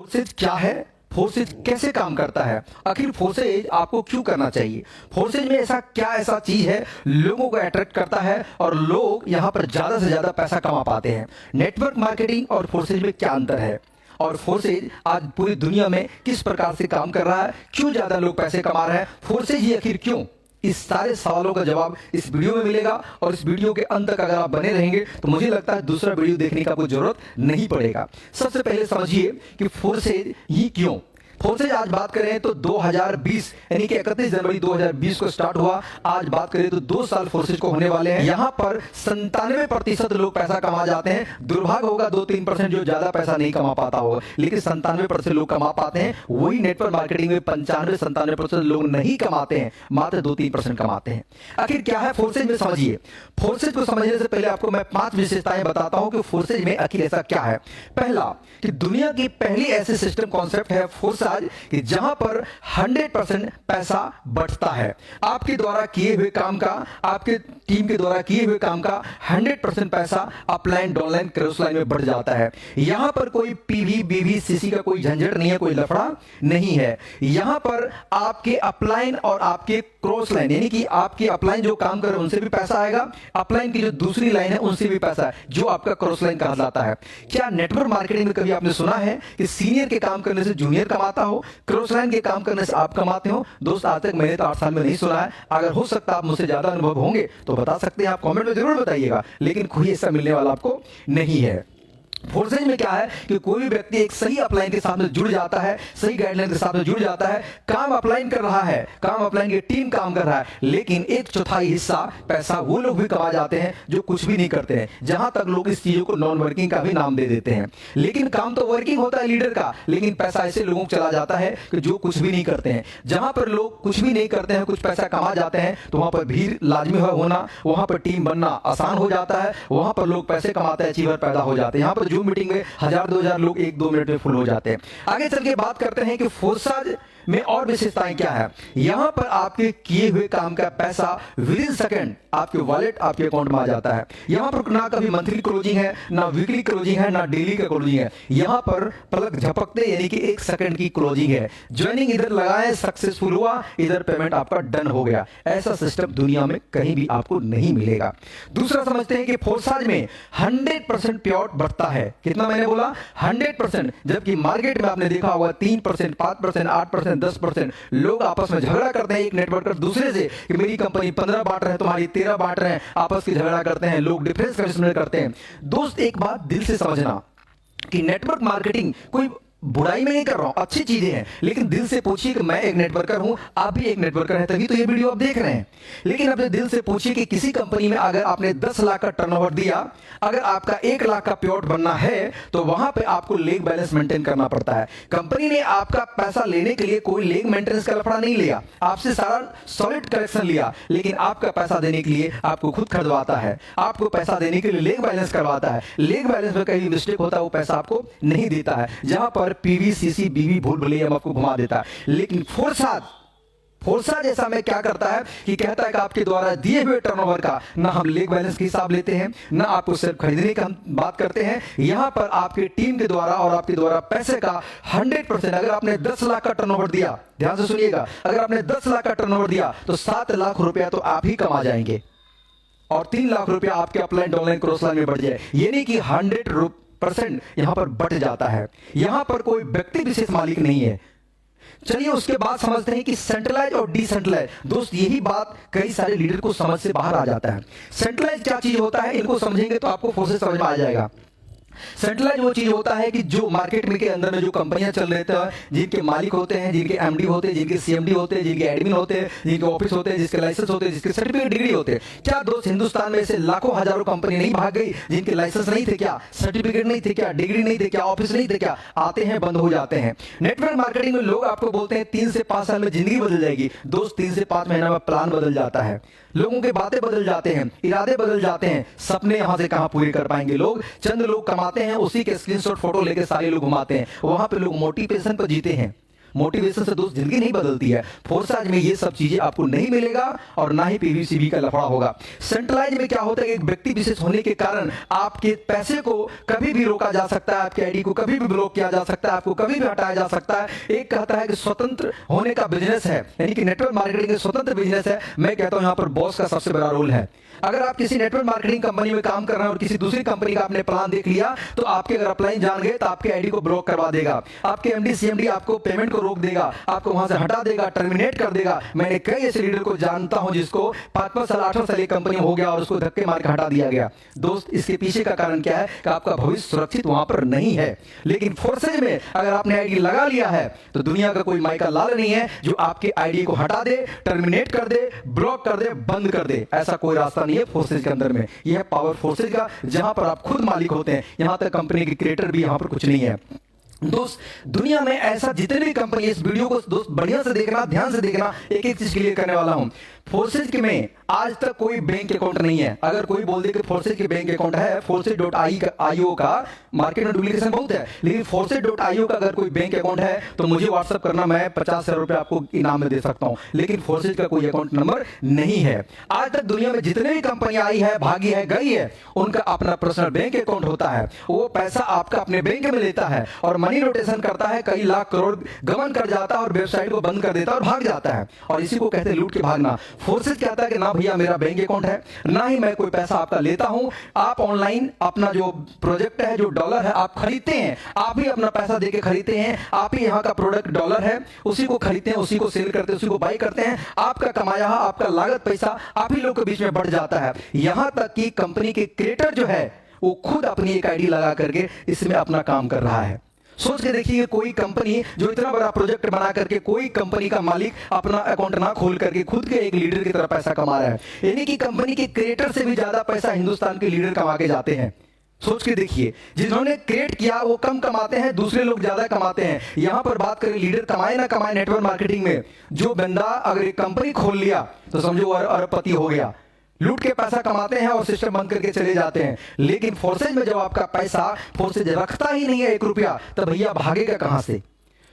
Forces क्या है, forces कैसे काम करता है, आखिर फोर्सेज आपको क्यों करना चाहिए, फोर्सेज में ऐसा चीज है लोगों को अट्रैक्ट करता है और लोग यहां पर ज्यादा से ज्यादा पैसा कमा पाते हैं। नेटवर्क मार्केटिंग और फोर्सेज में क्या अंतर है और फोर्सेज आज पूरी दुनिया में किस प्रकार से काम कर रहा है, क्यों ज्यादा लोग पैसे कमा रहे हैं, फोर्सेज ही आखिर क्यों, इस सारे सवालों का जवाब इस वीडियो में मिलेगा। और इस वीडियो के अंत तक अगर आप बने रहेंगे तो मुझे लगता है दूसरा वीडियो देखने का कोई जरूरत नहीं पड़ेगा। सबसे पहले समझिए कि फोर्सेज ही क्यों। फोर्सेज आज बात करें तो 2020 यानी कि 31 जनवरी 2020 को स्टार्ट हुआ। आज बात करें तो 2 साल फोर्सेज को होने वाले हैं। यहां पर 97% लोग पैसा कमा जाते हैं। दुर्भाग्य होगा 2-3% जो ज्यादा पैसा नहीं कमा पाता होगा, लेकिन 97% लोग कमा पाते हैं। वही नेटवर्क मार्केटिंग में 95-97% लोग नहीं कमाते हैं, मात्र 2-3% कमाते हैं। आखिर क्या है फोर्सेज में, समझिए। फोर्सेज को समझने से पहले आपको मैं 5 विशेषताएं बताता हूं कि फोर्सेज में आखिर ऐसा क्या है। पहला, कि दुनिया की पहली ऐसी सिस्टम कॉन्सेप्ट है फोर्सेज कि जहां पर 100% पैसा बचता है। आपके द्वारा किए हुए काम का, आपके टीम के द्वारा किए हुए काम का 100% पैसा अपलाइन, डाउनलाइन, क्रॉस लाइन में बढ़ जाता है। यहां पर कोई पीवी, बीवी, सीसी का कोई झंझट नहीं है, कोई लफड़ा नहीं है। यहां पर आपके अपलाइन और आपके क्रॉस लाइन यानी कि आपके अपलाइन जो काम कर रहे हैं उनसे भी पैसा आएगा, अपलाइन की जो दूसरी लाइन है उनसे भी पैसा है, जो आपका क्रॉस लाइन कहा जाता है। क्या नेटवर्क मार्केटिंग में कभी आपने सुना है कि सीनियर के काम करने से जूनियर कमाता हो, क्रॉस लाइन के काम करने से आप कमाते हो? दोस्त, आज तक मैंने तो 8 साल में नहीं सुना है। अगर हो सकता आप मुझसे ज्यादा अनुभव होंगे तो बता सकते हैं, आप कमेंट में जरूर बताइएगा, लेकिन कोई ऐसा मिलने वाला आपको नहीं है। फोर्सेज में क्या है कि कोई भी व्यक्ति एक सही अपलाइन के साथ में जुड़ जाता है, सही गाइडलाइन के साथ में जुड़ जाता है, काम अपलाइन कर रहा है, काम अपलाइन की टीम काम कर रहा है, लेकिन 1/4 हिस्सा पैसा वो लोग भी कमा जाते हैं जो कुछ भी नहीं करते हैं। जहां तक लोग इस चीजों को नॉन वर्किंग का भी नाम दे देते हैं, लेकिन काम तो वर्किंग होता है लीडर का, लेकिन पैसा ऐसे लोगों को चला जाता है कि जो कुछ भी नहीं करते हैं। जहां पर लोग कुछ भी नहीं करते हैं, कुछ पैसा कमा जाते हैं, तो वहां पर भीड़ लाजमी होना, वहां पर टीम बनना आसान हो जाता है, वहां पर लोग पैसे कमाते हैं, अचीवर पैदा हो जाते हैं। यहां पर जूम मीटिंग में 1000-2000 लोग 1-2 मिनट में फुल हो जाते हैं। आगे चल के बात करते हैं कि फोर्सेज में और विशेषताएं क्या है। यहां पर आपके किए हुए काम का पैसा विद इन सेकंड आपके वॉलेट, आपके अकाउंट में आ जाता है। यहां पर ना कभी मंथली क्लोजिंग है, ना वीकली क्लोजिंग है, ना डेली का क्लोजिंग है। यहां पर पलक झपकते यानी कि 1 सेकंड की क्लोजिंग है। ज्वाइनिंग इधर लगाए, सक्सेसफुल हुआ, इधर पेमेंट आपका डन हो गया। ऐसा सिस्टम दुनिया में कहीं भी आपको नहीं मिलेगा। दूसरा समझते हैं कि फोर्सेज में 100% प्योर बढ़ता है। कितना मैंने बोला? 100%। जबकि मार्केट में आपने देखा होगा 3%, 5%, 8%, 10% लोग आपस में झगड़ा करते हैं, एक नेटवर्कर दूसरे से, कि मेरी कंपनी 15 बांट रहे हैं, तुम्हारी 13 बांट रहे हैं, आपस की झगड़ा करते हैं, लोग डिफरेंस कमिश्न करते हैं। दोस्त, एक बात दिल से समझना कि नेटवर्क मार्केटिंग कोई बुराई में नहीं कर रहा हूं, अच्छी चीजें हैं, लेकिन दिल से पूछिए कि मैं एक नेटवर्कर हूं, आप भी एक नेटवर्कर हैं, तभी तो ये वीडियो आप देख रहे हैं। लेकिन अपने दिल से पूछिए कि किसी कंपनी में अगर आपने 10 लाख का टर्नओवर दिया, अगर आपका 1 लाख का प्योट बनना है तो वहां पे आपको लेग बैलेंस मेंटेन करना पड़ता है। कंपनी ने आपका पैसा लेने के लिए कोई लेग मेंटेनेंस का लफड़ा नहीं लिया, आपसे सारा सॉलिड कलेक्शन लिया, लेकिन आपका पैसा देने के लिए आपको खुद खरीदवाता है, आपको पैसा देने के लिए लेग बैलेंस करवाता है। लेग बैलेंस में कहीं मिस्टेक होता है, वो पैसा आपको नहीं देता है। जहां पर पीवी, सीसी, बीवी भूल भुलैया आपको घुमा देता है। लेकिन फोर्सेज जैसा में क्या करता है कि कहता है कि आपके द्वारा दिए हुए टर्नओवर का ना हम लेग बैलेंस के हिसाब लेते हैं, ना आपको सिर्फ खरीदने का हम बात करते हैं। यहां पर आपके टीम के द्वारा और आपके द्वारा पैसे का 100%, अगर आपने 10 लाख का टर्नओवर दिया, ध्यान से सुनिएगा, अगर आपने 10 लाख का टर्नओवर दिया तो 7 लाख रुपया तो आप ही कमा जाएंगे और 3 लाख रुपया आपके अपलाइन, डाउनलाइन, क्रॉस लाइन में बढ़ जाए, यानी कि 100% यहां पर बढ़ जाता है। यहां पर कोई व्यक्ति विशेष मालिक नहीं है। चलिए उसके बाद समझते हैं कि सेंट्रलाइज और डिसेंट्रलाइज। दोस्त, यही बात कई सारे लीडर को समझ से बाहर आ जाता है। सेंट्रलाइज क्या चीज होता है, इनको समझेंगे तो आपको फोर्सेज समझ में आ जाएगा। सेंट्रलाइज वो चीज होता है कि जो मार्केट में के अंदर में जो कंपनियां चल रही हैं, जिनके मालिक होते हैं, जिनके एमडी होते हैं, जिनके सीएमडी होते हैं, जिनके एडमिन होते हैं, जिनके ऑफिस होते हैं, जिसके लाइसेंस होते हैं, जिसके सर्टिफिकेट, डिग्री होते हैं। क्या दोस्त, हिंदुस्तान में से लाखों हजारों कंपनी नहीं भाग गई जिनके लाइसेंस नहीं थे क्या, सर्टिफिकेट नहीं थे क्या, डिग्री नहीं थे क्या, ऑफिस नहीं थे क्या? आते हैं, बंद हो जाते हैं। नेटवर्क मार्केटिंग में लोग आपको बोलते हैं 3 से 5 साल में जिंदगी बदल जाएगी। दोस्त, 3 से 5 महीना में प्लान बदल जाता है, लोगों के बातें बदल जाते हैं, इरादे बदल जाते हैं, सपने यहां से कहां पूरे कर पाएंगे लोग। चंद लोग कमाते हैं, उसी के स्क्रीनशॉट फोटो लेके सारे लोग घुमाते हैं। वहां पे लोग मोटिवेशन पर जीते हैं, मोटिवेशन से दोस्त जिंदगी नहीं बदलती है। फोर्साइज में ये सब चीजें आपको नहीं मिलेगा और ना ही पीवीसीबी का लफड़ा होगा। सेंट्रलाइज में क्या होता है, एक व्यक्ति विशेष होने के कारण आपके पैसे को कभी भी रोका जा सकता है, आपके आईडी को कभी भी ब्लॉक किया जा सकता है, आपको कभी भी हटाया जा सकता है। एक कहता है कि स्वतंत्र होने का बिजनेस है, यानी कि नेटवर्क मार्केटिंग एक स्वतंत्र बिजनेस है। मैं कहता हूं यहां पर बॉस का सबसे बड़ा रोल है। अगर आप किसी नेटवर्क मार्केटिंग कंपनी में काम कर रहे हैं और किसी दूसरी कंपनी का आपने प्लान देख लिया, तो आपके अगर अपलाइन जान गए तो आपके आईडी को ब्लॉक करवा देगा, आपके एमडी सीएमडी आपको पेमेंट को रोक देगा, आपको वहां से हटा देगा, टर्मिनेट कर देगा। मैंने कई ऐसे लीडर को जानता हूं जिसको 5 साल 8 साल एक कंपनी हो गया और उसको धक्के मार के हटा दिया गया। दोस्त, इसके पीछे का कारण क्या है कि आपका भविष्य सुरक्षित वहां पर नहीं है। लेकिन फोर्सेज में अगर आपने आईडी लगा लिया है तो दुनिया का कोई माइका लाल नहीं है जो आपके आईडी को हटा दे, टर्मिनेट कर दे, ब्लॉक कर दे, बंद कर दे। ऐसा कोई रास्ता नहीं है फोर्सेज के अंदर में। यह है पावर फोर्सेज का, जहां पर आप खुद मालिक होते हैं। यहां तक कंपनी के क्रिएटर भी यहां पर कुछ नहीं है। दोस्त, दुनिया में ऐसा जितने भी कंपनी, इस वीडियो को दोस्त बढ़िया से देखना, ध्यान से देखना, एक एक चीज क्लियर करने वाला हूं। फोर्सेज के में आज तक कोई बैंक अकाउंट नहीं है। अगर कोई बोल दे कि फोर्सेज के बैंक अकाउंट है, forces.io का मार्केट में डुप्लीकेशन बहुत है, लेकिन forces.io का अगर कोई बैंक अकाउंट है तो मुझे व्हाट्सएप करना, मैं 50,000 रुपए आपको इनाम में दे सकता हूं। लेकिन फोर्सेज का कोई अकाउंट नंबर नहीं है। आज तक दुनिया में जितने भी कंपनी आई है, भागी है, गई है, उनका अपना पर्सनल बैंक अकाउंट होता है। वो पैसा आपका अपने बैंक में लेता है और मनी रोटेशन करता है, कई लाख करोड़ गमन कर जाता है और वेबसाइट को बंद कर देता है और भाग जाता है। और इसी को कहते हैं लूट के भागना। फोर्सेज कहता है कि ना भैया मेरा बैंक अकाउंट है, ना ही मैं कोई पैसा आपका लेता हूं। आप ऑनलाइन अपना जो प्रोजेक्ट है, जो डॉलर है, आप खरीदते हैं, आप ही अपना पैसा देके खरीदते हैं, आप ही यहां का प्रोडक्ट डॉलर है, उसी को खरीदते हैं, उसी को सेल करते हैं, उसी को बाई करते हैं। आपका कमाया, आपका लागत पैसा आप ही लोग के बीच में बढ़ जाता है। यहां तक कि कंपनी के क्रिएटर जो है वो खुद अपनी एक आईडी लगा करके इसमें अपना काम कर रहा है। सोच के देखिए, कोई कंपनी जो इतना बड़ा प्रोजेक्ट बना करके कोई कंपनी का मालिक अपना अकाउंट ना खोल करके खुद के एक लीडर की तरह पैसा कमा रहा है। यानी कि कंपनी के क्रिएटर से भी ज्यादा पैसा हिंदुस्तान के लीडर कमा के जाते हैं। सोच के देखिए, जिन्होंने क्रिएट किया वो कम कमाते हैं, दूसरे लोग ज्यादा कमाते हैं। यहां पर बात करें लीडर कमाए ना कमाए नेटवर्क मार्केटिंग में, जो बंदा अगर एक कंपनी खोल लिया तो समझो वो अरबपति हो गया। लूट के पैसा कमाते हैं और सिस्टम बंद करके चले जाते हैं। लेकिन फोर्सेज में जब आपका पैसा फोर्सेज रखता ही नहीं है 1 रुपया, तब भैया भागेगा कहां से?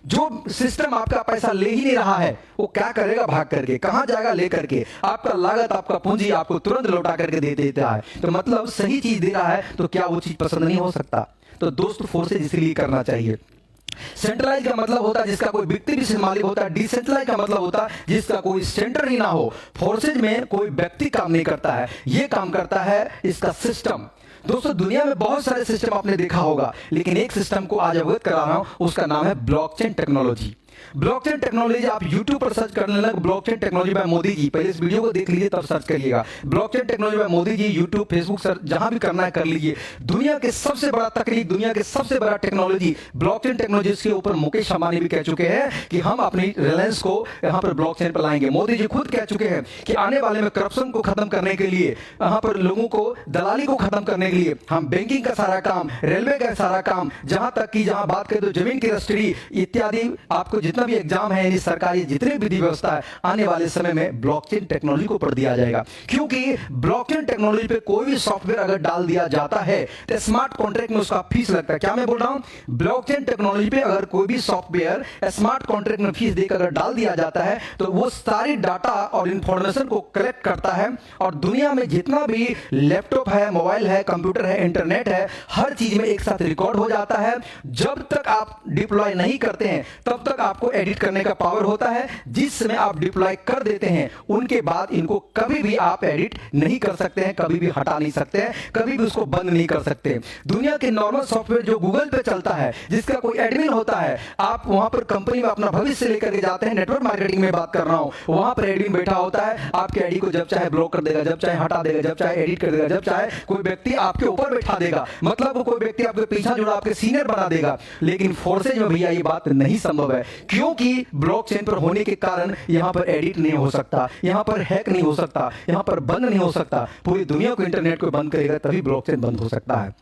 जो सिस्टम आपका पैसा ले ही नहीं रहा है वो क्या करेगा भाग करके? कहां जाएगा लेकर के? आपका लागत, आपका पूंजी आपको तुरंत लौटा करके दे देता है। तो मतलब सही चीज दे रहा है तो क्या वो चीज पसंद नहीं हो सकता? तो दोस्त, फोर्सेज इसलिए करना चाहिए। सेंट्रलाइज का मतलब होता है जिसका कोई व्यक्ति विशेष मालिक होता है। डिसेंट्रलाइज का मतलब होता है जिसका कोई सेंटर ही ना हो। फोर्सेज में कोई व्यक्ति काम नहीं करता है, ये काम करता है इसका सिस्टम। दोस्तों, दुनिया में बहुत सारे सिस्टम आपने देखा होगा, लेकिन एक सिस्टम को आज अवगत करा रहा हूं, उसका नाम है ब्लॉकचेन टेक्नोलॉजी। ब्लॉकचेन टेक्नोलॉजी आप YouTube पर सर्च करने लगे, blockchain technology by Modi ji, पहले इस वीडियो को देख लीजिए तब सर्च करिएगा। Blockchain technology by Modi ji, YouTube, Facebook, search जहां भी करना है कर लीजिए। दुनिया के सबसे बड़ा तकनीक, दुनिया के सबसे बड़ा टेक्नोलॉजी ब्लॉकचेन टेक्नोलॉजी के ऊपर मुकेश अंबानी भी कह चुके हैं कि हम अपनी रिलायंस को यहां पर ब्लॉकचेन पर लाएंगे। मोदी जी खुद कह चुके हैं कि आने वाले में करप्शन को खत्म करने के लिए, यहां पर लोगों को दलाली को खत्म करने के लिए हम बैंकिंग का सारा काम, रेलवे का सारा काम, जहां तक कि जहां बात करें तो जमीन की रजिस्ट्री इत्यादि, आपको जितना भी एग्जाम है, सरकारी जितनी विधि व्यवस्था है, आने वाले समय में ब्लॉकचेन टेक्नोलॉजी को पढ़ दिया जाएगा। क्योंकि ब्लॉकचेन टेक्नोलॉजी पे कोई भी सॉफ्टवेयर अगर डाल दिया जाता है तो स्मार्ट कॉन्ट्रैक्ट में उसका फीस लगता है। क्या मैं बोल रहा हूं? ब्लॉकचेन टेक्नोलॉजी पे अगर कोई भी सॉफ्टवेयर स्मार्ट कॉन्ट्रैक्ट में फीस देकर अगर डाल दिया जाता है तो वो सारी डाटा और इंफॉर्मेशन को कलेक्ट करता है और दुनिया में जितना भी लैपटॉप है, मोबाइल है, कंप्यूटर है, इंटरनेट है, हर चीज में एक साथ रिकॉर्ड हो जाता है। जब तक आप डिप्लॉय नहीं करते हैं तब तक आपको एडिट करने का पावर होता है। जिस समय आप डिप्लॉय कर देते हैं उनके बाद इनको कभी भी आप एडिट नहीं कर सकते हैं, कभी भी हटा नहीं सकते हैं, कभी भी उसको बंद नहीं कर सकते। दुनिया के नॉर्मल सॉफ्टवेयर जो गूगल पे चलता है, जिसका कोई एडमिन होता है, आप वहां पर कंपनी में अपना भविष्य लेकर के जाते हैं, नेटवर्क मार्केटिंग में बात कर रहा हूं, वहां पर एडमिन बैठा होता है, आपके आईडी को जब चाहे ब्लॉक कर देगा, जब चाहे हटा देगा, जब चाहे एडिट कर देगा, जब चाहे कोई व्यक्ति आपके ऊपर बैठा देगा, मतलब कोई व्यक्ति आपके पीछा जुड़ा आपके सीनियर बना देगा। लेकिन फोर्सेज में भैया ये बात नहीं संभव है, क्योंकि ब्लॉकचेन पर होने के कारण यहां पर एडिट नहीं हो सकता, यहां पर हैक नहीं हो सकता, यहां पर बंद नहीं हो सकता। पूरी दुनिया को इंटरनेट को बंद करेगा तभी ब्लॉकचेन बंद हो सकता है।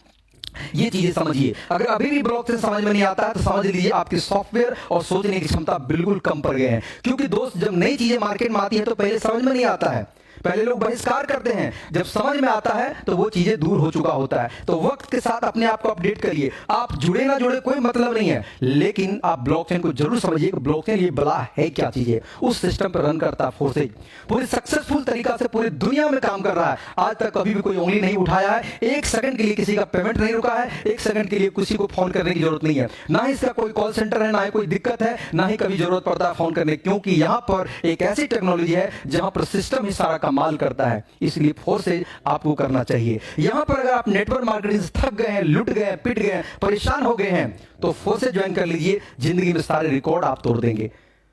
ये चीजें समझिए। अगर अभी भी ब्लॉकचेन समझ में नहीं आता है तो समझ लीजिए आपकी सॉफ्टवेयर और सोचने की क्षमता बिल्कुल कम पड़ गए हैं। क्योंकि दोस्त, जब नई चीजें मार्केट में आती है तो पहले समझ में नहीं आता है। पहले लोग बहिष्कार करते हैं, जब समझ में आता है तो वो चीजें दूर हो चुका होता है। तो वक्त के साथ अपने आप को अपडेट करिए। आप जुड़े ना जुड़े कोई मतलब नहीं है, लेकिन आप ब्लॉकचेन को जरूर समझिए कि ब्लॉकचेन ये बड़ा है क्या चीज है। उस सिस्टम पर रन करता है फोर्सेज, पूरी सक्सेसफुल तरीका से पूरी दुनिया में काम कर रहा है। आज तक कभी भी कोई उंगली नहीं उठाया है, एक सेकंड के लिए किसी का पेमेंट नहीं रुका है, एक सेकंड के लिए किसी को फोन करने की जरूरत नहीं है, ना ही इसका कोई कॉल सेंटर है, ना ही कोई दिक्कत है, ना ही कभी जरूरत पड़ता है फोन करने, क्योंकि यहां पर एक ऐसी टेक्नोलॉजी है जहां पर सिस्टम ही सारा कमाल करता है। इसलिए फोर्सेज आपको करना चाहिए। यहां पर अगर आप नेटवर्क मार्केटिंग से थक गए हैं, लुट गए, पिट गए, परेशान हो गए हैं, तो फोर्सेज ज्वाइन कर लीजिए। जिंदगी में सारे रिकॉर्ड आप तोड़ देंगे।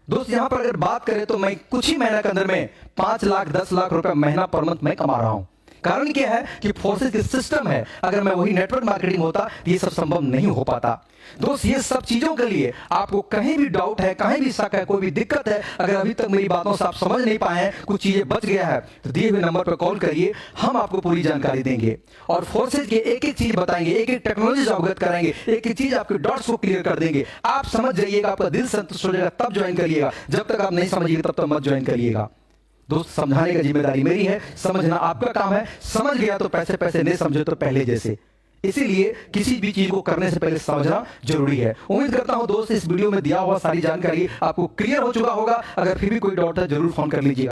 दोस्त यहां पर अगर बात करें तो मैं कुछ ही महीने के अंदर में 5 लाख 10 लाख रुपए महीना पर मंथ में कमा रहा हूं। कारण क्या है कि फोर्सेज के सिस्टम है। अगर मैं वही नेटवर्क मार्केटिंग होता तो ये सब संभव नहीं हो पाता। दोस्त ये सब चीजों के लिए आपको कहीं भी डाउट है, कहीं भी शक है, कोई भी दिक्कत है, अगर अभी तक मेरी बातों से आप समझ नहीं पाए हैं, कुछ चीजें बच गया है, तो दिए हुए नंबर पर कॉल करिए। हम आपको पूरी जानकारी देंगे और फोर्सेज के एक एक चीज बताएंगे, एक एक टेक्नोलॉजी अवगत कराएंगे, एक एक चीज आपके डॉट्स को क्लियर कर देंगे। आप समझ जाइएगा, आपका दिल संतुष्ट हो जाएगा, तब ज्वाइन करिएगा। जब तक आप नहीं समझिएगा तब तक मत ज्वाइन करिएगा। दोस्त समझाने की जिम्मेदारी मेरी है, समझना आपका काम है। समझ गया तो पैसे पैसे, नहीं समझे तो पहले जैसे। इसीलिए किसी भी चीज को करने से पहले समझना जरूरी है। उम्मीद करता हूं दोस्त इस वीडियो में दिया हुआ सारी जानकारी आपको क्लियर हो चुका होगा। अगर फिर भी कोई डाउट है जरूर फोन कर लीजिएगा।